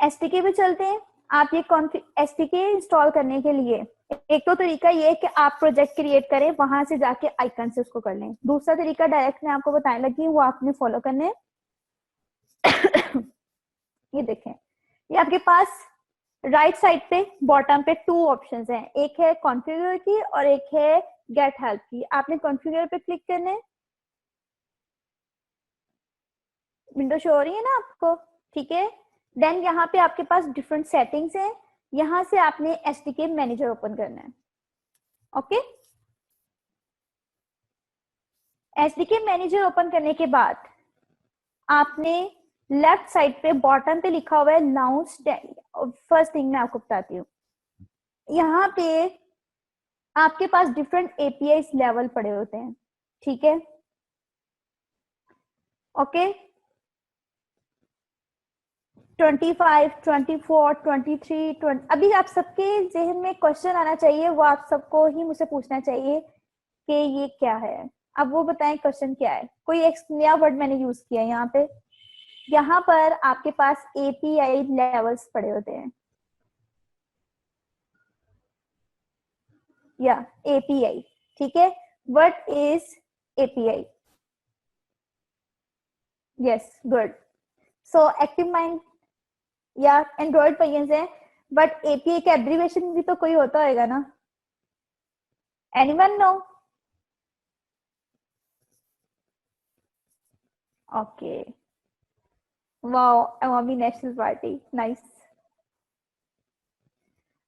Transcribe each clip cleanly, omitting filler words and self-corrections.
एसटीके पे चलते हैं। आप ये एसटीके इंस्टॉल करने के लिए एक तो तरीका ये है कि आप प्रोजेक्ट क्रिएट करें, वहां से जाके आइकन से उसको कर लें। दूसरा तरीका डायरेक्ट मैं आपको बताने लगी, वो आपने फॉलो करने हैं। ये देखें, ये आपके पास राइट साइड पे बॉटम पे 2 ऑप्शंस हैं, एक है कॉन्फ़िगर की और एक है गेट हेल्प की। आपने कॉन्फ़िगर पे क्लिक करना है। विंडो शो हो रही है ना आपको? ठीक है। देन यहाँ पे आपके पास डिफरेंट सेटिंग्स हैं, यहाँ से आपने एसडीके मैनेजर ओपन करना है। ओके, एसडीके मैनेजर ओपन करने के बाद आपने लेफ्ट साइड पे बॉटम पे लिखा हुआ है लाउंज। फर्स्ट थिंग मैं आपको बताती हूँ, यहाँ पे आपके पास डिफरेंट एपीआई लेवल पड़े होते हैं। ठीक है, ओके। 25, 24, 23, 20। अभी आप सबके जहन में क्वेश्चन आना चाहिए, वो आप सबको ही मुझसे पूछना चाहिए कि ये क्या है। अब वो बताएं क्वेश्चन क्या है। कोई एक नया वर्ड मैंने यूज किया है यहाँ पे। यहाँ पर आपके पास एपीआई लेवल्स पड़े होते हैं, या एपीआई। ठीक है, what is API? Yes, good. So active mind या एंड्रॉइड पहियन है, बट एपीआई का एब्रीवेशन भी तो कोई होता होगा ना? Anyone no? Okay, wow, Awami National Party, nice.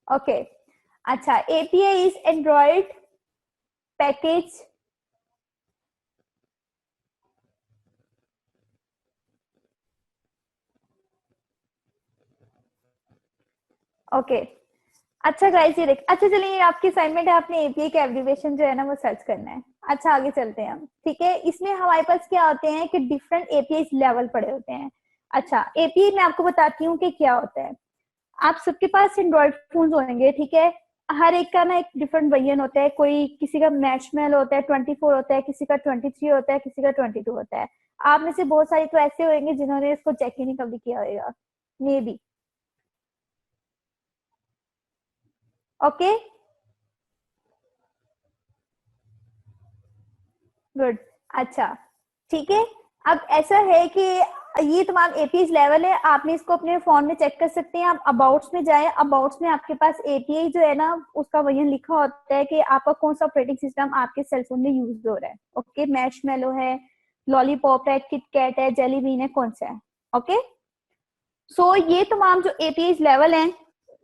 Okay, अच्छा, API is Android package okay. अच्छा गाइस, ये देख, अच्छा चलिए, आपकी असाइनमेंट है, आपने एपीआई का एब्रीविएशन जो है ना वो सर्च करना है। अच्छा, आगे चलते हैं हम। ठीक है, इसमें हमारे पास क्या होते हैं कि डिफरेंट एपीआई लेवल पड़े होते हैं। अच्छा, एपीआई मैं आपको बताती हूँ कि क्या होता है। आप सबके पास एंड्रॉइड फोन होंगे, ठीक है। हर एक का ना एक डिफरेंट वर्जन होता है। कोई किसी का मैशमेल होता है 24 होता है, किसी का 23 होता है, किसी का 22 होता है। आप में से बहुत सारे तो ऐसे होंगे जिन्होंने इसको चेक ही नहीं कभी किया होगा, मे बी। Okay, good. अच्छा, ठीक है। अब ऐसा है कि ये तमाम एपीआई लेवल है, आपने इसको अपने फोन में चेक कर सकते हैं। आप अबाउट्स में जाए, अबाउट्स में आपके पास एपीआई जो है ना उसका वर्जन लिखा होता है कि आपका कौन सा ऑपरेटिंग सिस्टम आपके सेलफोन में यूज हो रहा है। ओके, मैशमेलो है, लॉलीपॉप है, किटकैट है, जेली बीन है, कौन सा है? ओके, सो ये तमाम जो एपीआई लेवल हैं,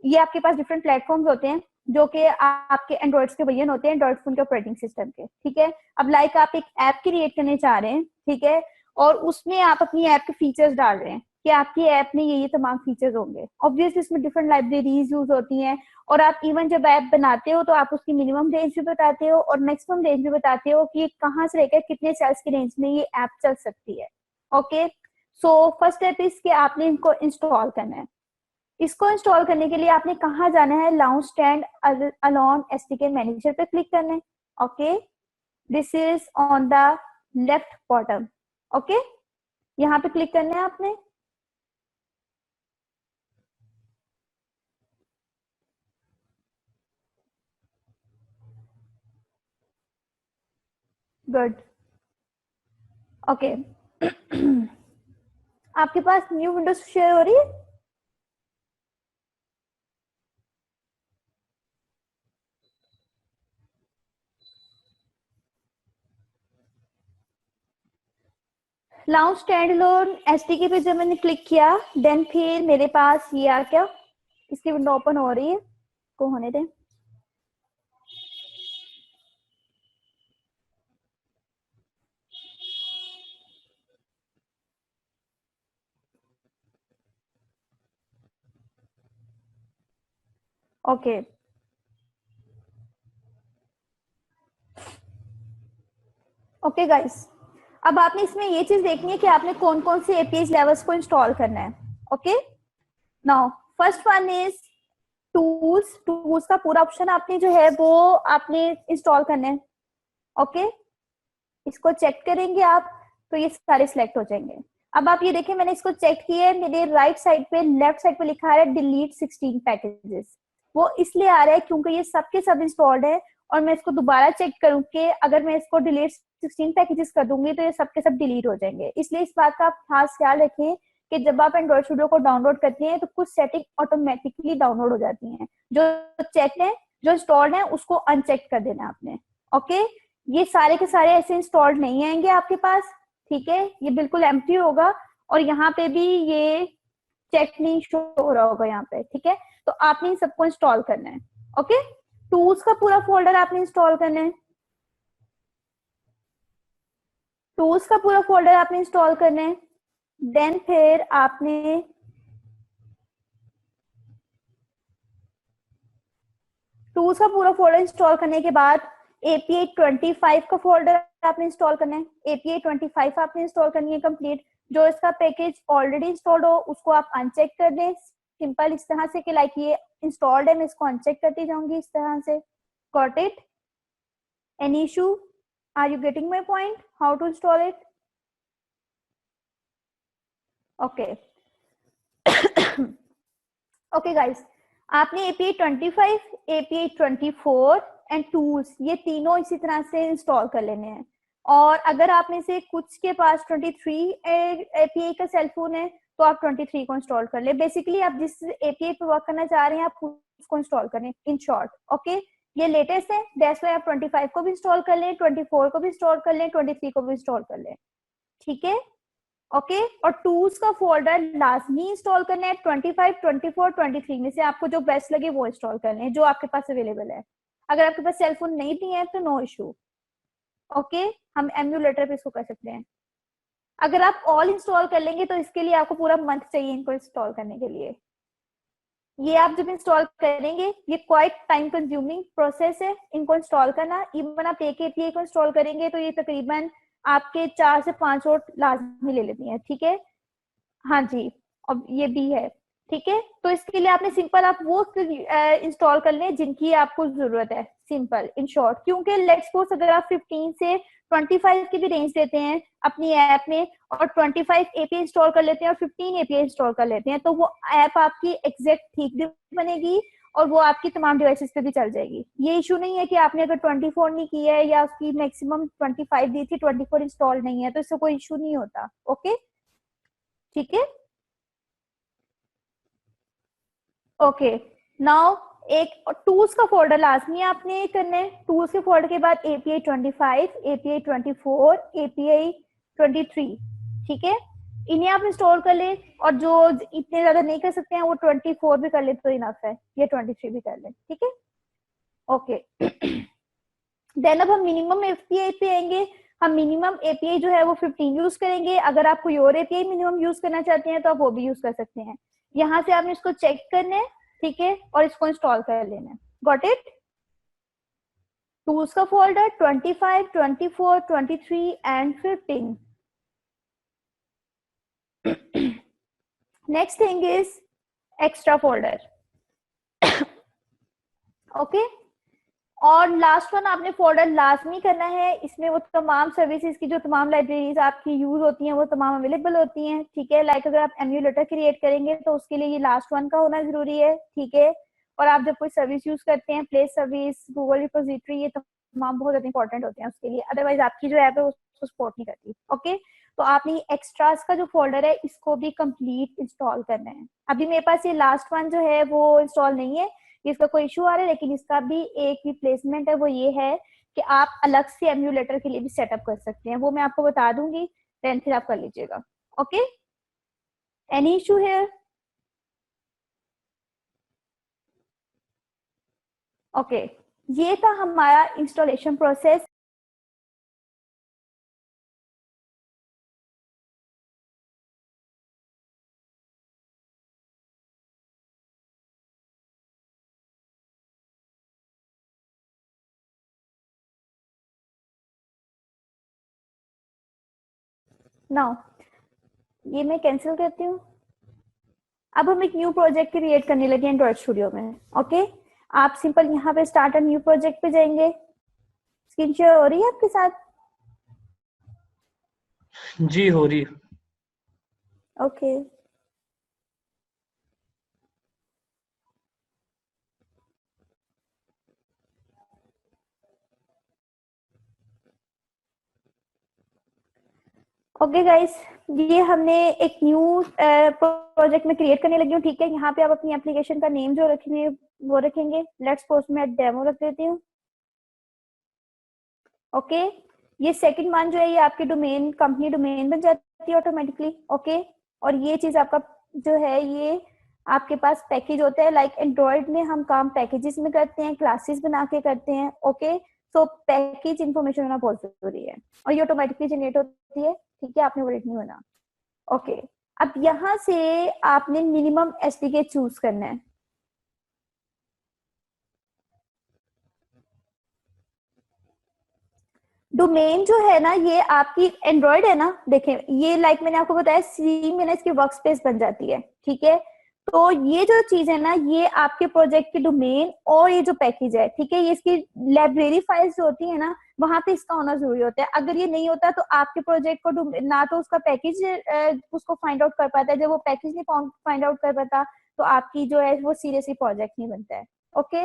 ये आपके पास डिफरेंट प्लेटफॉर्म्स होते हैं जो कि आपके एंड्रॉइड के वर्जन होते हैं, एंड्रॉइड फोन के ऑपरेटिंग सिस्टम के। ठीक है, अब लाइक आप एक ऐप क्रिएट करने चाह रहे हैं, ठीक है, और उसमें आप अपनी ऐप के फीचर्स डाल रहे हैं कि आपकी ऐप में ये तमाम फीचर्स होंगे। ऑब्वियसली इसमें डिफरेंट लाइब्रेरीज यूज होती हैं, और आप इवन जब ऐप बनाते हो तो आप उसकी मिनिमम रेंज भी बताते हो और मैक्सिमम रेंज भी बताते हो कि कहाँ से लेकर कितने सेल्स की रेंज में ये ऐप चल सकती है। Okay, so first step is कि आपने इनको इंस्टॉल करना है। इसको इंस्टॉल करने के लिए आपने कहाँ जाना है? लाउंज स्टैंड अलोन एसटीके मैनेजर पे क्लिक करना है। Okay, this is on the left bottom. Okay, यहाँ पे क्लिक करना है आपने। Good, okay. आपके पास न्यू विंडोज शेयर हो रही है? लाउंज स्टैंड अलोन एसटीके पे जब मैंने क्लिक किया, देन फिर मेरे पास ये आ गया, इसकी विंडो ओपन हो रही है, को होने दें। ओके, ओके गाइस, अब आपने इसमें ये चीज देखनी है कि आपने कौन कौन से एपीआई लेवल्स को इंस्टॉल करना है। Okay, now first one is tools. Tools का पूरा ऑप्शन आपने जो है वो आपने इंस्टॉल करना है। ओके, इसको चेक करेंगे आप तो ये सारे सिलेक्ट हो जाएंगे। अब आप ये देखिए, मैंने इसको चेक किया है, मेरे राइट साइड पे, लेफ्ट साइड पे लिखा है डिलीट 16 पैकेजेस। वो इसलिए आ रहा है क्योंकि ये सबके सब इंस्टॉल्ड है, और मैं इसको दोबारा चेक करूँ कि अगर मैं इसको डिलीट 16 पैकेजेस कर दूंगी तो ये सबके सब डिलीट हो जाएंगे। इसलिए इस बात का आप खास ख्याल रखिए कि जब आप एंड्रॉइड स्टूडियो को डाउनलोड करते हैं तो कुछ सेटिंग ऑटोमेटिकली डाउनलोड हो जाती हैं, जो चेक है, जो इंस्टॉल्ड है उसको अनचेक कर देना आपने। ओके, ये सारे के सारे ऐसे इंस्टॉल्ड नहीं आएंगे आपके पास, ठीक है, ये बिल्कुल एम्प्टी होगा, और यहाँ पे भी ये चेक नहीं शो हो रहा होगा यहाँ पे, ठीक है। तो आपने इन सबको इंस्टॉल करना है। ओके, टूल्स का पूरा फोल्डर आपने इंस्टॉल करना है, टूल्स का पूरा फोल्डर आपने इंस्टॉल करना है। देन फिर आपने टूल्स का पूरा फोल्डर इंस्टॉल करने के बाद API 25 का फोल्डर आपने इंस्टॉल करना है। API 25 आपने इंस्टॉल करनी है कंप्लीट। जो इसका पैकेज ऑलरेडी इंस्टॉल्ड हो उसको आप अनचेक कर दें, सिंपल इस तरह से कि लाइक ये इंस्टॉल्ड है, मैं इसको अनचेक करती जाऊंगी इस तरह से। Got it? Any issue? Are you getting my point how to install it? Okay okay guys, आपने API 25, API 24 एंड टूल्स, ये तीनों इसी तरह से इंस्टॉल कर लेने हैं। और अगर आप में से कुछ के पास 23 API का सेलफोन है तो आप 23 को इंस्टॉल कर ले। बेसिकली आप जिस API पे वर्क करना चाह रहे हैं आप उसको इंस्टॉल करें, इन शॉर्ट। ओके, ये लेटेस्ट है, दैट्स व्हाई आप 25 को भी इंस्टॉल कर लें, 24 को भी इंस्टॉल कर लें, 23 को भी इंस्टॉल कर लें, ठीक है। ओके, और टूल्स का फोल्डर लाजमी इंस्टॉल करना है। 25, 24, 23 में से आपको जो बेस्ट लगे वो इंस्टॉल करना है, जो आपके पास अवेलेबल है। अगर आपके पास सेलफोन नहीं भी है तो नो इशू। ओके, हम एम्यूलेटर पे इसको कर सकते हैं। अगर आप ऑल इंस्टॉल कर लेंगे तो इसके लिए आपको पूरा मंथ चाहिए इनको इंस्टॉल करने के लिए। ये आप जब इंस्टॉल करेंगे ये क्वाइट टाइम कंज्यूमिंग प्रोसेस है इनको इंस्टॉल करना। इवन आप एक API को इंस्टॉल करेंगे तो ये तकरीबन आपके 4 से 5 और लाजमी ले लेती है, ठीक है। हाँ जी, अब ये भी है, ठीक है। तो इसके लिए आपने सिंपल आप वो इंस्टॉल कर लें जिनकी आपको जरूरत है, सिंपल इन शॉर्ट। क्योंकि लेट्स सपोज अगर आप 15 से 25 की भी रेंज देते हैं अपनी ऐप में, और 25 API इंस्टॉल कर लेते हैं और 15 API इंस्टॉल कर लेते हैं, तो वो ऐप आपकी एग्जैक्ट ठीक भी बनेगी और वो आपकी तमाम डिवाइसेस पे भी चल जाएगी। ये इशू नहीं है कि आपने अगर 24 नहीं किया है या उसकी मैक्सिमम 25 दी थी, 24 इंस्टॉल नहीं है, तो इससे कोई इशू नहीं होता। ओके, ठीक है। ओके, नाउ एक टूल्स का फोल्डर लाजमी आपने करना है। टूल्स के फोल्डर के बाद API 25, API 24, API 23, ठीक है। इन्हें आप इंस्टॉल कर ले, और जो इतने ज्यादा नहीं कर सकते हैं वो 24 भी कर ले तो इनफ है, ये 23 भी कर ले, ठीक है। ओके देन अब हम मिनिमम API पे आएंगे। हम मिनिमम API जो है वो 15 यूज करेंगे। अगर आप कोई और API मिनिमम यूज करना चाहते हैं तो आप वो भी यूज कर सकते हैं। यहाँ से आपने इसको चेक करना है, ठीक है, और इसको इंस्टॉल कर लेना है। Got it? टूल्स का folder 25, 24, 23 and 15। Next thing is extra folder. Okay, और लास्ट वन आपने फोल्डर लाजमी करना है। इसमें वो तमाम सर्विसेज की जो तमाम लाइब्रेरीज आपकी यूज होती हैं वो तमाम अवेलेबल होती हैं, ठीक है। लाइक अगर आप एम्यूलेटर क्रिएट करेंगे तो उसके लिए ये लास्ट वन का होना जरूरी है, ठीक है। और आप जब कोई सर्विस यूज करते हैं, प्लेस सर्विस, गूगल रिपोजिटरी, ये तमाम बहुत ज्यादा इंपॉर्टेंट होते हैं उसके लिए, अदरवाइज आपकी जो ऐप है उसको सपोर्ट नहीं करती। ओके, तो आपने एक्स्ट्रास का जो फोल्डर है इसको भी कंप्लीट इंस्टॉल करना है। अभी मेरे पास ये लास्ट वन जो है वो इंस्टॉल नहीं है, इसका कोई इशू आ रहा है, लेकिन इसका भी एक रिप्लेसमेंट है, वो ये है कि आप अलग से एम्यूलेटर के लिए भी सेटअप कर सकते हैं, वो मैं आपको बता दूंगी, देन फिर आप कर लीजिएगा। ओके, एनी इशू है? ओके, ये था हमारा इंस्टॉलेशन प्रोसेस। नाउ ये मैं कैंसिल करती हूँ। अब हम एक न्यू प्रोजेक्ट क्रिएट करने लगे एंड्रॉइड स्टूडियो में। ओके, आप सिंपल यहाँ पे स्टार्ट अ न्यू प्रोजेक्ट पे जाएंगे। स्क्रीन शेयर हो रही है आपके साथ? जी हो रही है। ओके ओके गाइस, ये हमने एक न्यू प्रोजेक्ट में क्रिएट करने लगी हूँ। ठीक है, यहाँ पे आप अपनी एप्लीकेशन का नेम जो रखेंगे वो रखेंगे। लेट्स सपोज मैं डेमो रख देती हूँ। ओके, ये सेकंड वन जो है ये आपकी डोमेन, कंपनी डोमेन बन जाती है ऑटोमेटिकली। ओके, और ये चीज आपका जो है ये आपके पास पैकेज होता है। लाइक एंड्रॉइड में हम काम पैकेजेस में करते हैं, क्लासेस बना के करते हैं। ओके, सो पैकेज इन्फॉर्मेशन होना बहुत जरूरी है और ये ऑटोमेटिकली जनरेट होती है। ठीक है, आपने वरीड नहीं होना। ओके, अब यहाँ से आपने मिनिमम एसडीके चूज करना है। डोमेन जो है ना ये आपकी एंड्रॉइड है ना, देखें ये लाइक मैंने आपको बताया सी में ना इसकी वर्क स्पेस बन जाती है। ठीक है, तो ये जो चीज है ना ये आपके प्रोजेक्ट की डोमेन और ये जो पैकेज है, ठीक है, ये इसकी लाइब्रेरी फाइल्स जो होती है ना वहां पे इसका होना जरूरी होता है। अगर ये नहीं होता तो आपके प्रोजेक्ट को ना तो उसका पैकेज उसको फाइंड आउट कर पाता है। जब वो पैकेज नहीं फाइंड आउट कर पाता तो आपकी जो है वो सीरियसली प्रोजेक्ट नहीं बनता है। ओके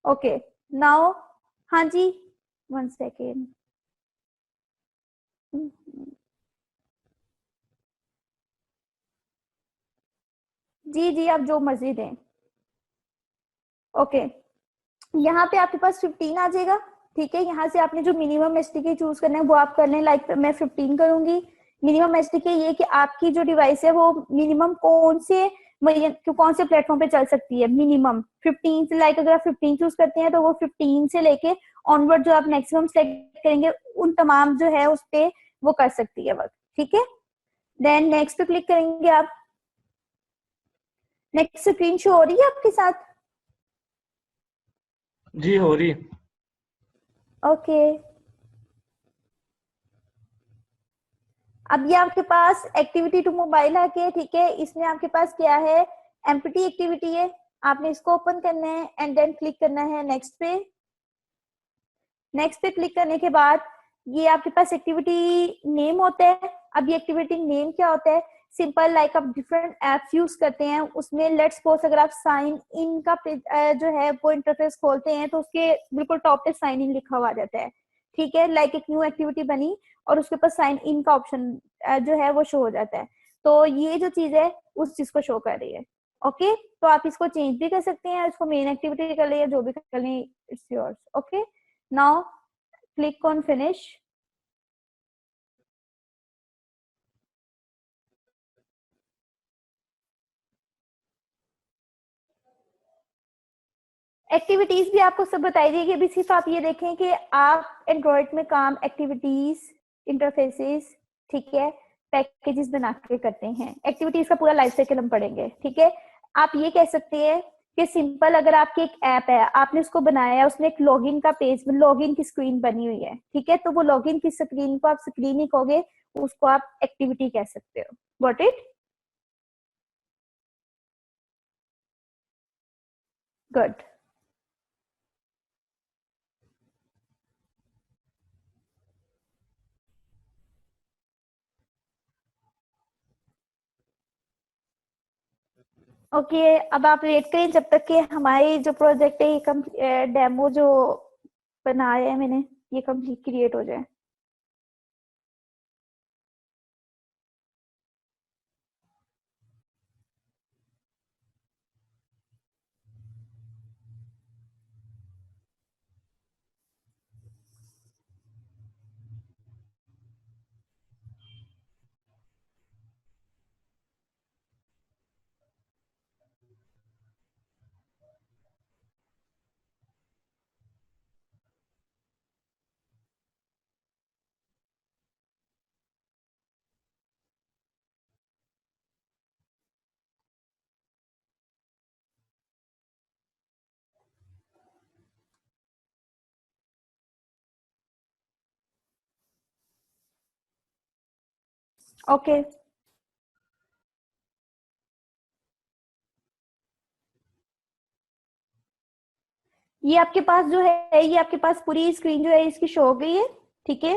ओके, नाउ हाँ जी, वन सेकेंड। जी जी, आप जो मर्जी दें। ओके, यहाँ पे आपके पास 15 आ जाएगा। ठीक है, यहाँ से आपने जो मिनिमम एसडीके चूज करना है वो आप कर लें। लाइक मैं 15 करूंगी। मिनिमम एसडीके ये कि आपकी जो डिवाइस है वो मिनिमम कौन से प्लेटफॉर्म पे चल सकती है। मिनिमम 15 से, लाइक अगर आप 15 चूज करते हैं तो वो 15 से लेके ऑनवर्ड जो आप मैक्सिमम सेलेक्ट करेंगे उन तमाम जो है उस पे वो कर सकती है वर्क। ठीक है, देन नेक्स्ट पे क्लिक करेंगे आप। नेक्स्ट स्क्रीन शो हो रही है आपके साथ? जी हो रही। ओके, अब ये आपके पास एक्टिविटी टू मोबाइल आके है। ठीक है, इसमें आपके पास क्या है, एम्प्टी एक्टिविटी है। आपने इसको ओपन करना है एंड देन क्लिक करना है नेक्स्ट पे। नेक्स्ट पे क्लिक करने के बाद ये आपके पास एक्टिविटी नेम होता है। अब ये एक्टिविटी नेम क्या होता है, सिंपल लाइक आप डिफरेंट एप्स यूज करते हैं उसमें लेट्स सपोज अगर आप साइन इन का जो है वो इंटरफेस खोलते हैं तो उसके बिल्कुल टॉप पे साइन इन लिखा हुआ जाता है। ठीक है, लाइक एक न्यू एक्टिविटी बनी और उसके ऊपर साइन इन का ऑप्शन जो है वो शो हो जाता है। तो ये जो चीज है उस चीज को शो कर रही है। ओके, तो आप इसको चेंज भी कर सकते हैं, इसको मेन एक्टिविटी कर ले या जो भी कर ले, it's yours. Okay, now click on finish. Activities भी आपको सब बताई जाएगी। अभी सिर्फ आप ये देखें कि आप एंड्रॉइड में काम एक्टिविटीज, इंटरफेसेस, ठीक है, पैकेजेस बना के करते हैं। एक्टिविटीज का पूरा लाइफ साइकिल हम पढ़ेंगे। ठीक है, आप ये कह सकते हैं कि सिंपल अगर आपकी एक ऐप है, आपने उसको बनाया, उसमें एक लॉगिन का पेज, लॉगिन की स्क्रीन बनी हुई है। ठीक है, तो वो लॉगिन की स्क्रीन को आप स्क्रीन ही कहोगे, उसको आप एक्टिविटी कह सकते हो। Got it? गुड। ओके, अब आप वेट करें जब तक कि हमारी जो प्रोजेक्ट है ये कम डेमो जो बनाया है मैंने ये कंप्लीट क्रिएट हो जाए। ओके, ये आपके पास जो है ये आपके पास पूरी स्क्रीन जो है इसकी शो हो गई है। ठीक है,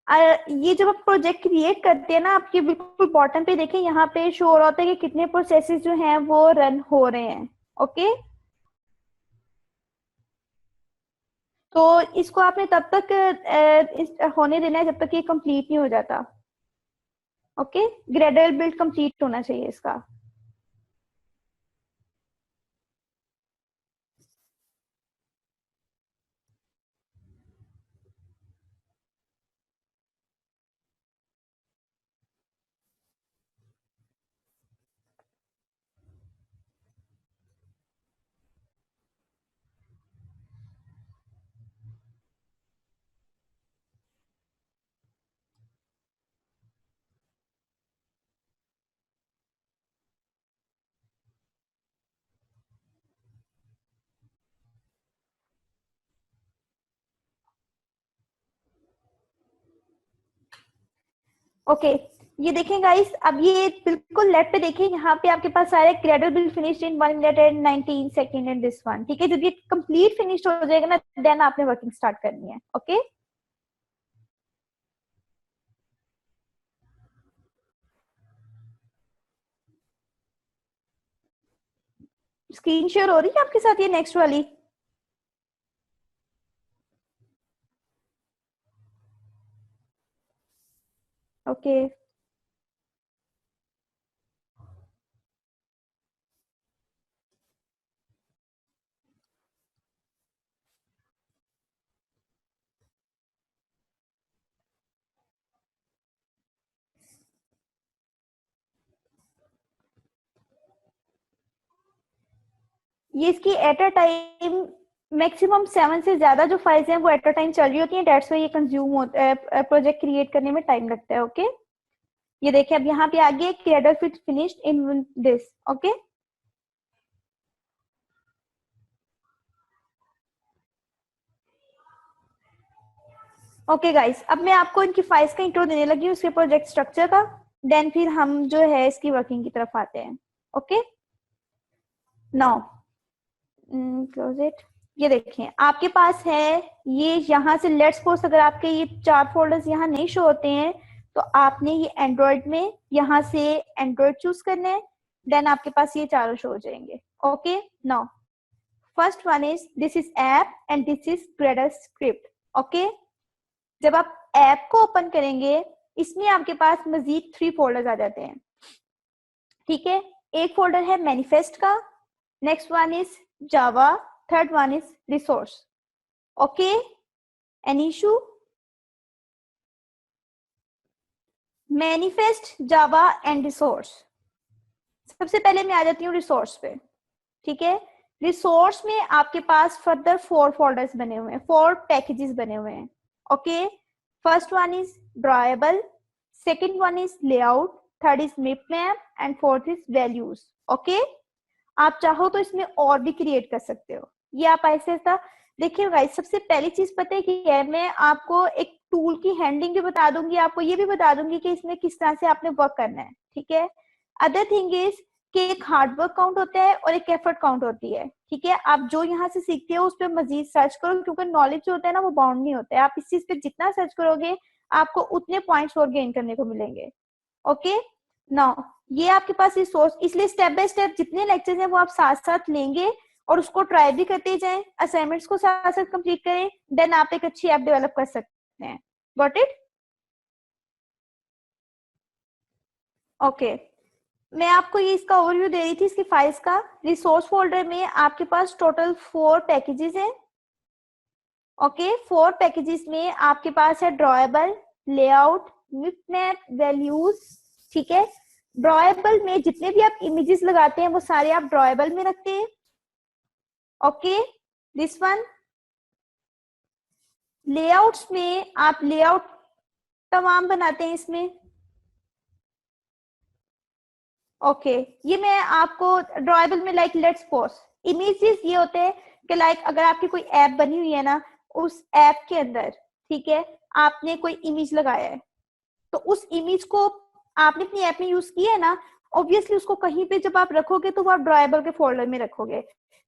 ये जब आप प्रोजेक्ट क्रिएट करते हैं ना, आपके बिल्कुल बॉटम पे देखें, यहाँ पे शो हो रहा होता है कि कितने प्रोसेसेस जो हैं वो रन हो रहे हैं। ओके, तो इसको आपने तब तक होने देना है जब तक ये कंप्लीट नहीं हो जाता। ओके, ग्रेडल बिल्ड कंप्लीट होना चाहिए इसका। ओके, ये देखें गाइस, अब ये बिल्कुल लेफ्ट पे देखें, यहाँ पे आपके पास सारे Gradle build finished in 1 minute and 19 second and this one. ठीक है, जब ये कंप्लीट फिनिश्ड हो जाएगा ना, देन आपने वर्किंग स्टार्ट करनी है। ओके, स्क्रीन शेयर हो रही है आपके साथ ये नेक्स्ट वाली? ओके, ये इसकी एट अ टाइम मैक्सिमम 7 से ज्यादा जो फाइल्स हैं वो एट अ टाइम चल रही होती हैं, डेट्स वाई ये कंज्यूम होता है, प्रोजेक्ट क्रिएट करने में टाइम लगता है। ओके, ये देखिए अब यहाँ पे आ गया cradle fit finished in this. Okay, okay guys, अब मैं आपको इनकी फाइल्स का इंट्रो देने लगी हूँ, इसके प्रोजेक्ट स्ट्रक्चर का, देन फिर हम जो है इसकी वर्किंग की तरफ आते हैं। Okay, now close it. ये देखें आपके पास है, ये यहाँ से लेट्स सपोज अगर आपके ये 4 फोल्डर्स यहाँ नहीं शो होते हैं, तो आपने ये एंड्रॉइड में यहाँ से एंड्रॉइड चूज करना है, देन आपके पास ये चारों शो हो जाएंगे। Okay, now first one is this is app and this is Gradle script. Okay, जब आप ऐप को ओपन करेंगे, इसमें आपके पास मजीद 3 फोल्डर्स आ जाते हैं। ठीक है, एक फोल्डर है मैनिफेस्ट का, next one is Java, third one is resource. Okay, any issue? Manifest, Java and resource. सबसे पहले मैं आ जाती हूँ रिसोर्स पे। ठीक है, रिसोर्स में आपके पास फर्दर 4 फोल्डर्स बने हुए हैं, 4 पैकेजेस बने हुए हैं। Okay, first one is drawable, second one is layout, third is mip map and fourth is values. Okay, आप चाहो तो इसमें और भी क्रिएट कर सकते हो, ये आप ऐसे था। देखिए गाइस, सबसे पहली चीज पता है कि है, मैं आपको एक टूल की हैंडलिंग भी बता दूंगी, आपको ये भी बता दूंगी कि इसमें किस तरह से आपने वर्क करना है। ठीक है, अदर थिंग इज कि एक हार्डवर्क काउंट होता है और एक एफर्ट काउंट होती है। ठीक है, आप जो यहाँ से सीखते हो उस पर मजीद सर्च करो, क्योंकि नॉलेज जो होता है ना वो बाउंड नहीं होता है, आप इस चीज पे जितना सर्च करोगे आपको उतने पॉइंट्स और गेन करने को मिलेंगे। ओके, नाउ ये आपके पास रिसोर्स, इसलिए स्टेप बाय स्टेप जितने लेक्चर्स हैं वो आप साथ साथ लेंगे और उसको ट्राई भी करते जाएं, असाइनमेंट्स को साथ साथ कंप्लीट करें, देन आप एक अच्छी ऐप डेवलप कर सकते हैं। Got it? ओके, मैं आपको ये इसका ओवरव्यू दे रही थी इसकी फाइल्स का। रिसोर्स फोल्डर में आपके पास टोटल 4 पैकेजेस हैं। ओके, 4 पैकेजेस में आपके पास है ड्रॉएबल, लेआउट, मिप मैप, वैल्यूज। ठीक है, ड्रॉएबल में जितने भी आप इमेजेस लगाते हैं वो सारे आप ड्रॉएबल में रखते हैं। Okay, this one. लेआउट्स में आप लेआउट तमाम बनाते हैं इसमें। ओके, ये मैं आपको ड्रॉएबल में लाइक लेट्स सपोज इमेजेस ये होते हैं कि लाइक अगर आपकी कोई ऐप बनी हुई है ना, उस ऐप के अंदर, ठीक है, आपने कोई इमेज लगाया है, तो उस इमेज को आपने अपनी ऐप में यूज किया है ना, ऑब्वियसली उसको कहीं पे जब आप रखोगे तो वो आप ड्रॉएबल के फोल्डर में रखोगे,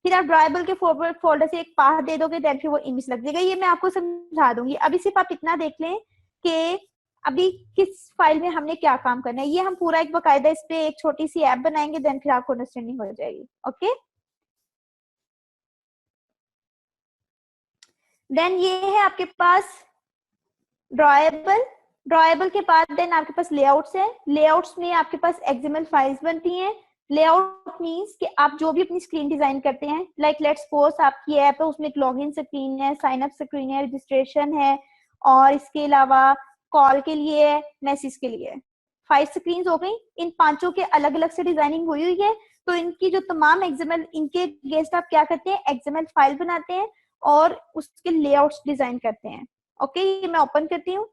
फिर आप ड्रॉएबल के फोल्डर से एक पाथ दे दोगे, देन फिर वो इमेज लग जाएगा। ये मैं आपको समझा दूंगी, अभी सिर्फ आप इतना देख लें कि अभी किस फाइल में हमने क्या काम करना है, ये हम पूरा एक बकायदा इस पे एक छोटी सी ऐप बनाएंगे, देन फिर आपको अंडरस्टैंडिंग हो जाएगी। ओके, देन ये है आपके पास ड्रॉएबल। ड्रॉएबल के बाद देन आपके पास लेआउट्स है। लेआउट्स में आपके पास एक्सएमएल फाइल्स बनती हैं। लेआउट मींस कि आप जो भी अपनी स्क्रीन डिजाइन करते हैं, लाइक लेट्स सपोज आपकी ऐप है, उसमें एक लॉगिन स्क्रीन है, साइन अप स्क्रीन है, रजिस्ट्रेशन है, और इसके अलावा कॉल के लिए है, मैसेज के लिए है। 5 स्क्रीन हो गई। इन पांचों के अलग अलग से डिजाइनिंग हुई हुई है। तो इनकी जो तमाम एक्सएमएल, इनके गेस्ट आप क्या करते हैं, एक्सएमएल फाइल बनाते हैं और उसके लेआउट्स डिजाइन करते हैं। ओके, ये मैं ओपन करती हूँ।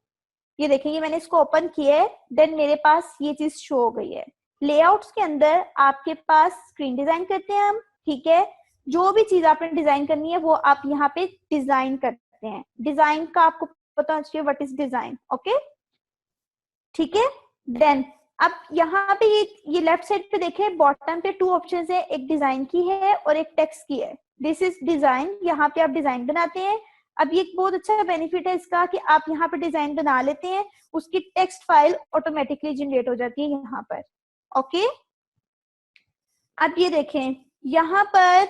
ये देखेंगे मैंने इसको ओपन किया है, देन मेरे पास ये चीज शो हो गई है। लेआउट्स के अंदर आपके पास स्क्रीन डिजाइन करते हैं हम, ठीक है। जो भी चीज आपने डिजाइन करनी है वो आप यहाँ पे डिजाइन करते हैं। डिजाइन का आपको पता होना चाहिए व्हाट इज डिजाइन। ओके, ठीक है। देन अब यहाँ पे ये लेफ्ट साइड पे देखें, बॉटम पे 2 ऑप्शंस है, एक डिजाइन की है और एक टेक्स्ट की है। दिस इज डिजाइन, यहाँ पे आप डिजाइन बनाते हैं। अब ये एक बहुत अच्छा बेनिफिट है इसका कि आप यहाँ पे डिजाइन बना लेते हैं, उसकी टेक्स्ट फाइल ऑटोमेटिकली जनरेट हो जाती है यहाँ पर। ओके, अब ये देखें यहाँ पर,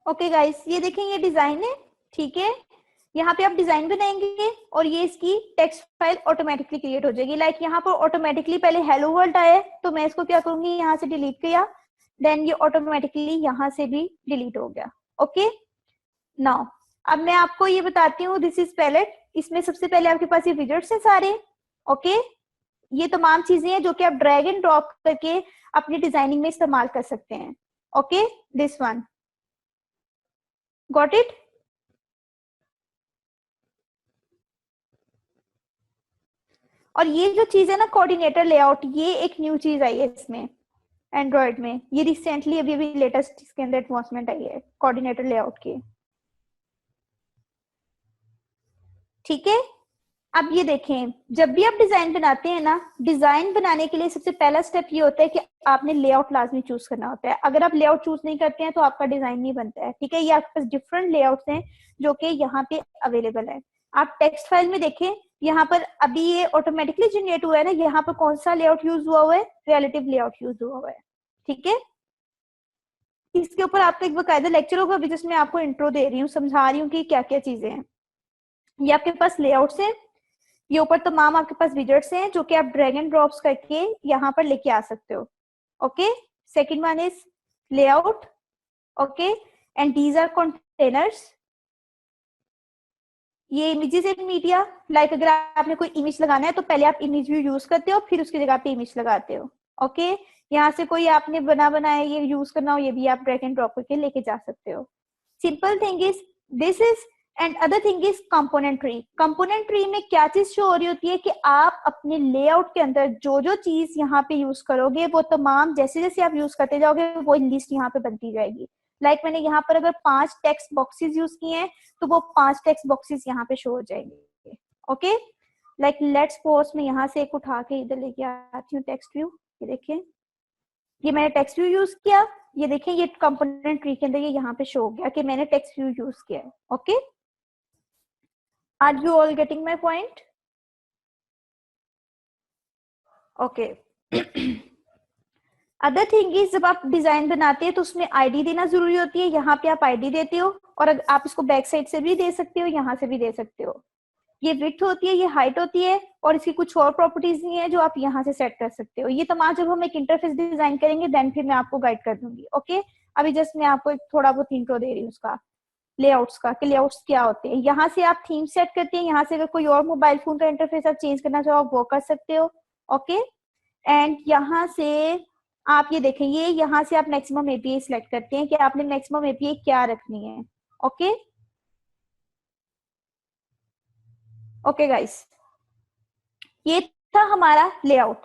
ओके गाइस, ये देखें ये डिजाइन है, ठीक है। यहाँ पे आप डिजाइन बनाएंगे और ये इसकी टेक्स्ट फाइल ऑटोमेटिकली क्रिएट हो जाएगी। लाइक यहाँ पर ऑटोमेटिकली पहले हेलो वर्ल्ड आया है, तो मैं इसको क्या करूंगी, यहाँ से डिलीट किया, देन ये ऑटोमेटिकली यहाँ से भी डिलीट हो गया। ओके, नाउ अब मैं आपको ये बताती हूँ, दिस इज पैलेट। इसमें सबसे पहले आपके पास ये विजेट्स हैं सारे। ओके, ये तमाम चीजें हैं जो कि आप ड्रैग एंड ड्रॉप करके अपनी डिजाइनिंग में इस्तेमाल कर सकते हैं। Okay, this one, got it. और ये जो चीज है ना, कोऑर्डिनेटर लेआउट, ये एक न्यू चीज आई है इसमें एंड्रॉइड में। ये रिसेंटली अभी अभी लेटेस्ट इसके अंदर एडवांसमेंट आई है कोऑर्डिनेटर लेआउट की, ठीक है। अब ये देखें, जब भी आप डिजाइन बनाते हैं ना, डिजाइन बनाने के लिए सबसे पहला स्टेप ये होता है कि आपने लेआउट लाजमी चूज करना होता है। अगर आप लेआउट चूज नहीं करते हैं तो आपका डिजाइन नहीं बनता है, ठीक है। ये आपके पास डिफरेंट लेआउट्स हैं जो कि यहाँ पे अवेलेबल है। आप टेक्स्ट फाइल में देखें, यहाँ पर अभी ये ऑटोमेटिकली जनरेट हुआ है ना, यहाँ पर कौन सा लेआउट यूज हुआ है, रिलेटिव लेआउट यूज हुआ है, ठीक है। इसके ऊपर आपका एक बकायदा लेक्चर होगा अभी, जिसमें आपको इंट्रो दे रही हूँ, समझा रही हूँ कि क्या क्या चीजें हैं। ये आपके पास लेआउट्स है, ये ऊपर तमाम आपके पास विजेट्स हैं जो कि आप ड्रैग एंड ड्रॉप्स करके यहाँ पर लेके आ सकते हो। Okay, second one is layout. Okay, and these are containers. ये इमेजेस एंड मीडिया, लाइक अगर आपने कोई इमेज लगाना है तो पहले आप इमेज व्यू यूज करते हो, फिर उसकी जगह पे इमेज लगाते हो। ओके, यहाँ से कोई आपने बनाया ये यूज करना हो, ये भी आप ड्रैग एंड ड्रॉप करके लेके जा सकते हो। Simple thing is this is, and other thing is component tree. Component tree में क्या चीज शो हो रही होती है कि आप अपने लेआउट के अंदर जो जो चीज यहाँ पे यूज करोगे वो तमाम जैसे जैसे आप यूज करते जाओगे वो लिस्ट यहाँ पे बनती जाएगी। लाइक मैंने यहाँ पर अगर 5 टेक्स्ट बॉक्सेस यूज किए हैं तो वो 5 टेक्स्ट बॉक्सेस यहाँ पे शो हो जाएंगे। ओके, लाइक लेट्स सपोज मैं यहाँ से एक उठा के इधर लेके आती हूँ टेक्स्ट व्यू। ये देखिए, ये मैंने टेक्स्ट व्यू यूज किया, ये देखें ये कंपोनेंट ट्री के अंदर ये यहाँ पे शो हो गया कि मैंने टेक्स्ट व्यू यूज किया है। Okay, are you all getting my point? Okay, other thing is जब आप डिजाइन बनाते हैं तो उसमें आईडी देना जरूरी होती है। यहाँ पे आप आईडी देते हो और आप इसको बैक साइड से भी दे सकते हो, यहाँ से भी दे सकते हो। ये विड्थ होती है, ये हाइट होती है, और इसकी कुछ और प्रॉपर्टीज नहीं है जो आप यहाँ से सेट कर सकते हो। ये तमाम जब हम एक इंटरफेस डिजाइन करेंगे देन फिर मैं आपको गाइड कर दूंगी। ओके, अभी जस्ट मैं आपको एक थोड़ा बहुत इंट्रो दे रही हूँ उसका, लेआउट्स का, कि लेआउट्स क्या होते हैं। यहाँ से आप थीम सेट करते हैं, यहाँ से अगर कोई और मोबाइल फोन का इंटरफेस आप चेंज करना चाहो आप वो कर सकते हो। ओके, एंड यहाँ से आप ये देखें, ये यहाँ से आप मैक्सिमम एपीआई सिलेक्ट करते हैं कि आपने मैक्सिमम एपीआई क्या रखनी है। ओके, ओके गाइस, ये था हमारा लेआउट,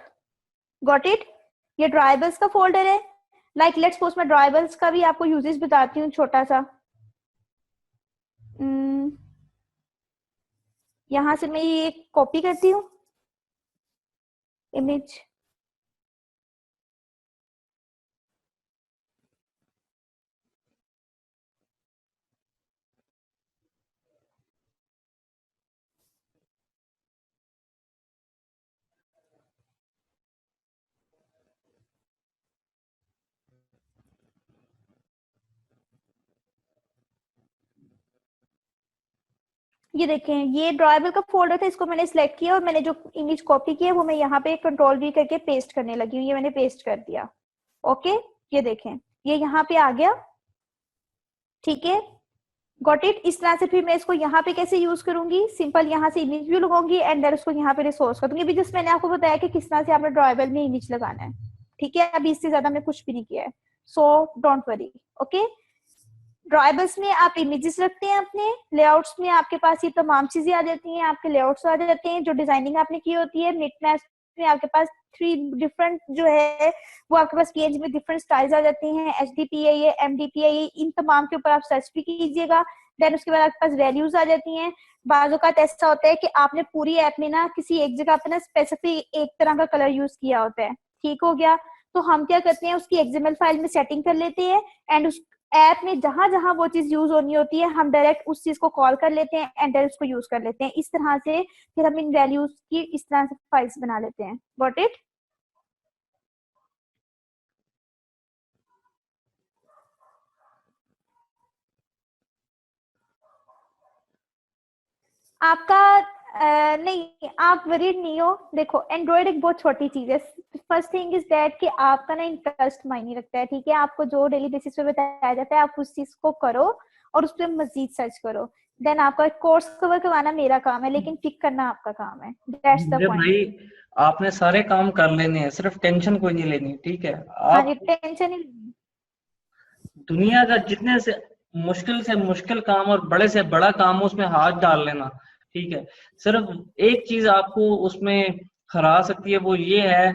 गॉट इट। ये ड्राइबल्स का फोल्डर है। लाइक लेट्स सपोज मैं ड्राइबल्स का भी आपको यूजेस बताती हूँ छोटा सा। यहाँ से मैं ये कॉपी करती हूँ इमेज, ये देखें, ये ड्रॉएबल का फोल्डर था, इसको मैंने सिलेक्ट किया और मैंने जो इमेज कॉपी की है वो मैं यहाँ पे कंट्रोल वी करके पेस्ट करने लगी हूँ। ये मैंने पेस्ट कर दिया। ओके, ये देखें, ये यहाँ पे आ गया। ठीक है, गॉट इट। इस तरह से फिर मैं इसको यहाँ पे कैसे यूज करूंगी, सिंपल यहाँ से इमेज व्यू लगाऊंगी एंड देन उसको यहाँ पे रिसोर्स कर दूंगी। जस्ट मैंने आपको बताया कि किस तरह से आपने ड्रॉएबल में इमेज लगाना है। ठीक है, अभी इससे ज्यादा मैं कुछ भी नहीं किया है, सो डोंट वरी। ओके, ड्रॉएबल्स में आप इमेजेस रखते हैं अपने, लेआउट्स में आपके पास ये तमाम चीजें आ जाती हैं, आपके लेआउट्स आ जाते हैं, जो डिजाइनिंग आपने की होती है। मिटमैप में आपके पास 3 डिफरेंट जो है वो आपके पास पीएनजी में डिफरेंट स्टाइल्स आ जाती हैं, एचडीपीआई है, एमडीपीआई है, इन तमाम के ऊपर आप सर्च भी कीजिएगा। देन उसके बाद आपके पास वैल्यूज आ जाती हैं। बाजू का ऐसा होता है कि आपने पूरी ऐप में ना किसी एक जगह पे ना स्पेसिफिक एक तरह का कलर यूज किया होता है। ठीक हो गया, तो हम क्या करते हैं, उसकी एक्सएमएल फाइल में सेटिंग कर लेते हैं एंड उस ऐप में जहां जहां वो चीज यूज होनी होती है हम डायरेक्ट उस चीज को कॉल कर लेते हैं एंड डायरेक्ट उसको यूज कर लेते हैं। इस तरह से फिर हम इन वैल्यूज की इस तरह से फाइल्स बना लेते हैं। Got it. आपका नहीं, आप वरीड नहीं हो। देखो, एंड्रॉइड एक बहुत छोटी चीज है। फर्स्ट थिंग इज दैट कि आपका ना इंटरेस्ट मायने रखता है। ठीक है, आपको जो डेली बेसिस पे बताया जाता है आप उस चीज को करो और उस पर मजीद सर्च करो। देन आपका कोर्स कवर करवाना मेरा काम है, लेकिन पिक करना आपका काम है। दैट्स द मेरे पॉइंट। भाई, आपने सारे काम कर लेने हैं, सिर्फ टेंशन कोई नहीं लेनी, ठीक है। हाँ जी, आप टेंशन ही। दुनिया का जितने से मुश्किल काम और बड़े से बड़ा काम हो उसमें हाथ डाल लेना, ठीक है। सिर्फ एक चीज आपको उसमें हरा सकती है, वो ये है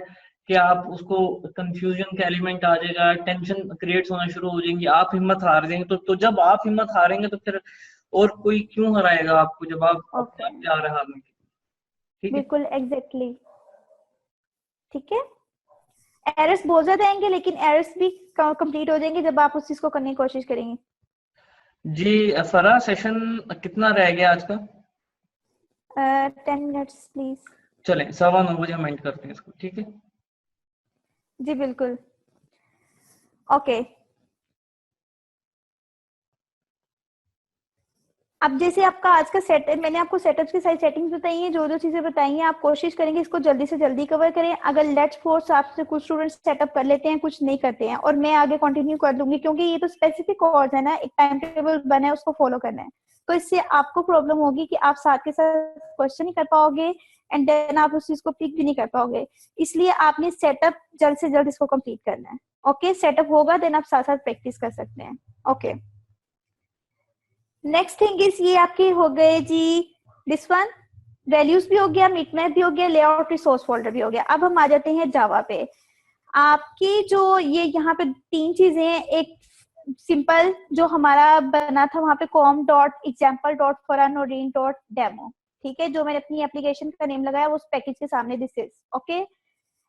कि आप उसको कंफ्यूजन का एलिमेंट आ जाएगा, टेंशन क्रिएट होना शुरू हो जाएंगी, आप हिम्मत हार जाएंगे। तो जब आप हिम्मत हारेंगे तो फिर और कोई क्यों हराएगा आपको, जब आप अपने ओके, आप तैयार है हारने के। ठीक है। बिल्कुल एग्जैक्टली। ठीक है, एरर्स बहुत ज्यादा आएंगे लेकिन एरर्स भी कंप्लीट हो जाएंगे जब आप उस चीज को करने की कोशिश करेंगे। जी फरा, सेशन कितना रह गया आज का? 10 मिनट्स प्लीज। चलें 9:15 हम एंड करते हैं इसको, ठीक है। जी बिल्कुल। ओके, अब जैसे आपका आज का सेट, मैंने आपको सेटअप की सारी सेटिंग्स बताई हैं, जो जो चीजें बताई हैं आप कोशिश करेंगे इसको जल्दी से जल्दी कवर करें। अगर लेट्स फोर्स आपसे कुछ स्टूडेंट्स सेटअप कर लेते हैं, कुछ नहीं करते हैं, और मैं आगे कंटिन्यू कर दूंगी क्योंकि ये तो स्पेसिफिक कोर्स है ना, एक टाइम टेबल बना है उसको फॉलो करना है। तो इससे आपको प्रॉब्लम होगी कि आप साथ के साथ क्वेश्चन नहीं कर पाओगे एंड देन आप उस चीज को पिक भी नहीं कर पाओगे। इसलिए आपने सेटअप जल्द से जल्द इसको कंप्लीट करना है। ओके, सेटअप होगा देन आप साथ साथ प्रैक्टिस कर सकते हैं। ओके, नेक्स्ट थिंग इज, ये आपके हो गए जी दिस वन, वैल्यूज भी हो गया, मिटमैप भी हो गया, लेआउट रिसोर्स फोल्डर भी हो गया। अब हम आ जाते हैं जावा पे। आपकी जो ये यहाँ पे 3 चीजें हैं, एक सिंपल जो हमारा बना था वहां पे com डॉट एग्जाम्पल डॉट फॉरन और रीन डॉट डेमो। ठीक है, जो मैंने अपनी एप्लीकेशन का नेम लगाया उस पैकेज के सामने this is okay.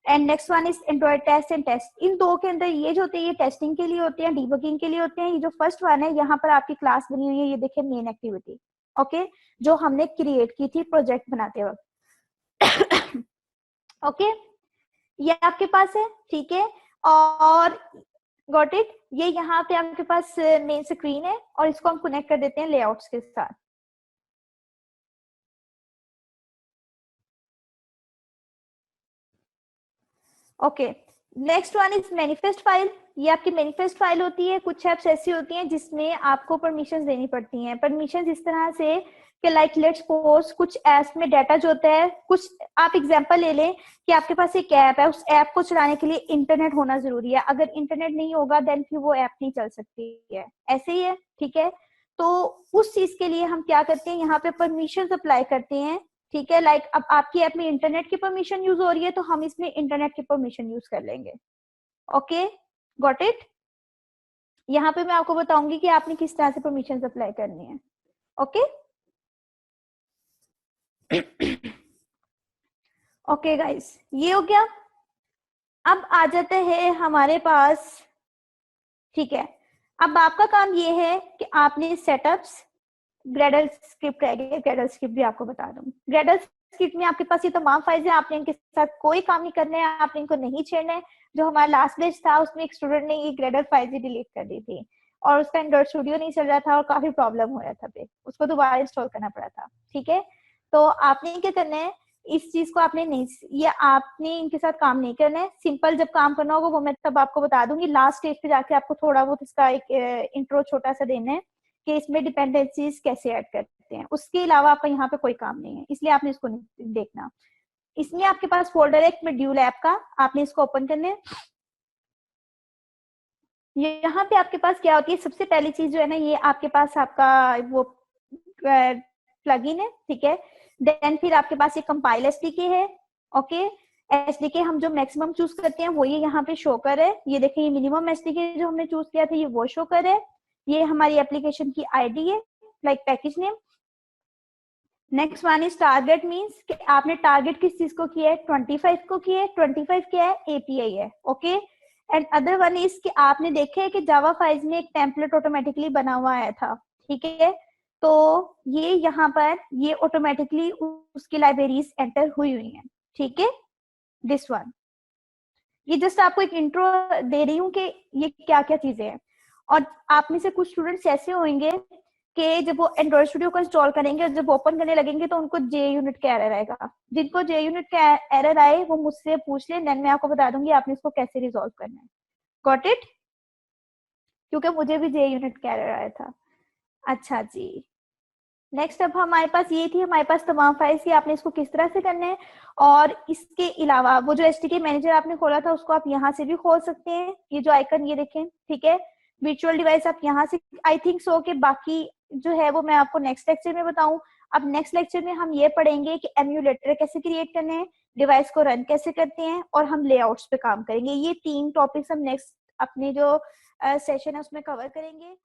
And next one is android test and test. इन दो के अंदर ये जो होते हैं ये टेस्टिंग के लिए होते हैं, डीबगिंग के लिए होते हैं। ये जो फर्स्ट वन है यहाँ पर आपकी क्लास बनी हुई है, ये देखिए मेन एक्टिविटी। ओके, जो हमने क्रिएट की थी प्रोजेक्ट बनाते वक्त। ओके, ये आपके पास है। ठीक है, और गॉट इट, ये यहाँ पे आपके पास मेन स्क्रीन है और इसको हम कनेक्ट कर देते हैं लेआउट्स के साथ। Okay, next one is manifest file. ये आपकी मैनिफेस्ट फाइल होती है। कुछ एप्स ऐसी होती हैं जिसमें आपको परमिशंस देनी पड़ती हैं। परमिशंस इस तरह से कि लाइक लेट्स सपोज कुछ एप्स में डाटा जो होता है, कुछ आप एग्जांपल ले लें कि आपके पास एक ऐप है, उस ऐप को चलाने के लिए इंटरनेट होना जरूरी है। अगर इंटरनेट नहीं होगा देन फिर वो ऐप नहीं चल सकती है। ऐसे ही है, ठीक है। तो उस चीज के लिए हम क्या करते हैं, यहाँ पे परमिशन अप्लाई करते हैं। ठीक है, लाइक अब आपकी ऐप में इंटरनेट की परमिशन यूज हो रही है तो हम इसमें इंटरनेट की परमिशन यूज कर लेंगे। Okay, got it. यहाँ पे मैं आपको बताऊंगी कि आपने किस तरह से परमिशन अप्लाई करनी है। ओके, ओके गाइस, ये हो गया। अब आ जाते हैं हमारे पास। ठीक है, अब आपका काम ये है कि आपने सेटअप्स, ग्रेडल स्क्रिप्ट रह गई, ग्रेडल स्क्रिप्ट भी आपको बता दूं। ग्रेडल स्क्रिप्ट में आपके पास ये तमाम फाइल्स हैं, आपने इनके साथ कोई काम नहीं करना है, आपने इनको नहीं छेड़ना है। जो हमारा लास्ट बैच था उसमें एक स्टूडेंट ने ये ग्रेडल फाइल ही डिलीट कर दी थी। और उसका एंड्रॉइड स्टूडियो नहीं चल रहा था और काफी प्रॉब्लम हो रहा था, पे उसको दोबारा इंस्टॉल करना पड़ा था। ठीक है, तो आपने क्या करना है, इस चीज को आपने नहीं, ये आपने इनके साथ काम नहीं करना है। सिंपल जब काम करना होगा वो मैं तब आपको बता दूंगी, लास्ट स्टेज पे जाके आपको थोड़ा बहुत इसका एक इंट्रो छोटा सा देना है कि इसमें डिपेंडेंसीज कैसे ऐड करते हैं। उसके अलावा आपका यहाँ पे कोई काम नहीं है, इसलिए आपने इसको नहीं देखना। इसमें आपके पास फोल्डर है एक मॉड्यूल ऐप का, आपने इसको ओपन करना है। यहाँ पे आपके पास क्या होती है, सबसे पहली चीज जो है ना, ये आपके पास आपका वो प्लगइन है, ठीक है। देन फिर आपके पास ये कंपाइल एसडीके है, ओके। एसडीके हम जो मैक्सिमम चूज करते हैं वो ये यहाँ पे शो कर है, ये देखें, ये मिनिमम एसडीके जो हमने चूज किया था ये वो शो कर है। ये हमारी एप्लीकेशन की आईडी है, like package name. Next one is target, means कि आपने टारगेट किस चीज को किया है, 25 को किया है। 25 क्या है, एपीआई है, okay. And other one is कि आपने देखा है कि जावा फाइल्स में एक टेम्पलेट ऑटोमेटिकली बना हुआ आया था, ठीक है। तो ये यहाँ पर ये ऑटोमेटिकली उसकी लाइब्रेरीज एंटर हुई हुई हैं, ठीक है। दिस वन, ये जस्ट आपको एक इंट्रो दे रही हूँ कि ये क्या क्या चीजें हैं। और आप में से कुछ स्टूडेंट्स ऐसे होंगे कि जब वो एंड्रॉइड स्टूडियो को इंस्टॉल करेंगे और जब ओपन करने लगेंगे तो उनको जे यूनिट का एरर आएगा। जिनको जे यूनिट का एरर आए वो मुझसे पूछ ले, देन मैं आपको बता दूंगी आपने इसको कैसे रिजॉल्व करना है। Got it? क्योंकि मुझे भी जे यूनिट का एरर आया था। अच्छा जी, नेक्स्ट अब हमारे पास ये थी हमारे पास तमाम फाइल्स की, आपने इसको किस तरह से करना है। और इसके अलावा वो जो एसटीके मैनेजर आपने खोला था उसको आप यहाँ से भी खोल सकते हैं, ये जो आइकन ये देखें, ठीक है। वर्चुअल डिवाइस आप यहाँ से, आई थिंक सो कि बाकी जो है वो मैं आपको नेक्स्ट लेक्चर में बताऊं। अब नेक्स्ट लेक्चर में हम ये पढ़ेंगे कि एम्यूलेटर कैसे क्रिएट करने हैं, डिवाइस को रन कैसे करते हैं, और हम लेआउट्स पे काम करेंगे। ये 3 टॉपिक्स हम नेक्स्ट अपने जो सेशन है उसमें कवर करेंगे।